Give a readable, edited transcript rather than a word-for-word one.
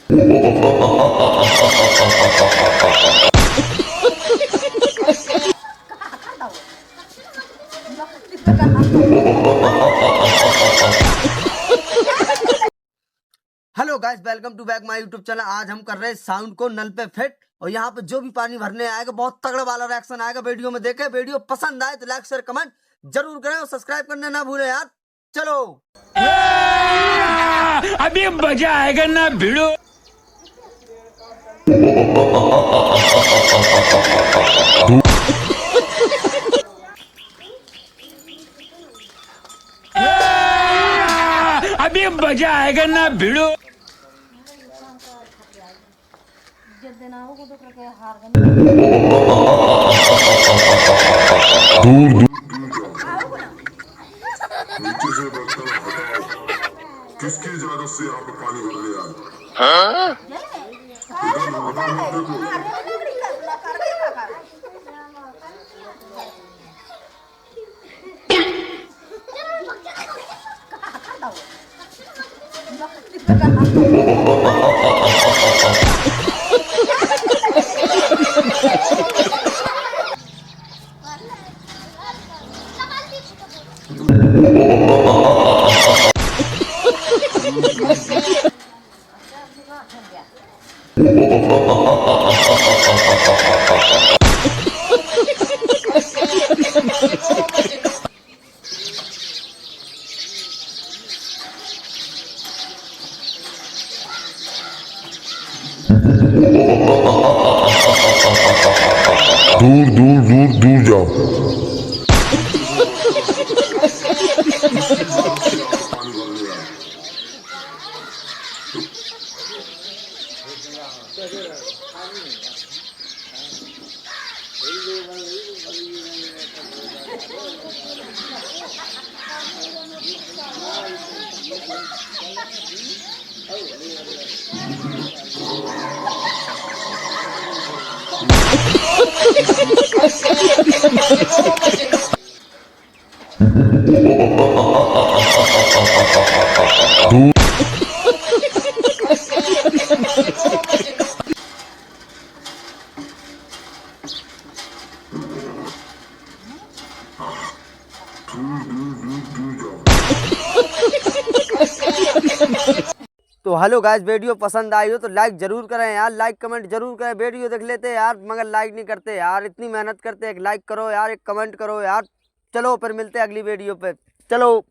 Hello guys, welcome to back my YouTube channel. आज हम कर रहे हैं साउंड को नल पे फिट और यहाँ पे जो भी पानी भरने आएगा बहुत तगड़ा वाला रिएक्शन आएगा। वीडियो में देखे, वीडियो पसंद आए तो लाइक शेयर कमेंट जरूर करें और सब्सक्राइब करना ना भूलें यार। चलो अभी मजा आएगा ना भिड़ो। अभी मजा आएगा ना भिड़ो। नीचे से बर्तन हटाओ। किसकी इजाजत से यहाँ पे पानी भर लिया? दूर दूर दूर दूर जाओ। तो हेलो गाइस, वीडियो पसंद आई हो तो लाइक जरूर करें यार, लाइक कमेंट जरूर करें। वीडियो देख लेते यार मगर लाइक नहीं करते यार, इतनी मेहनत करते। एक लाइक करो यार, एक कमेंट करो यार। चलो फिर मिलते हैं अगली वीडियो पे। चलो।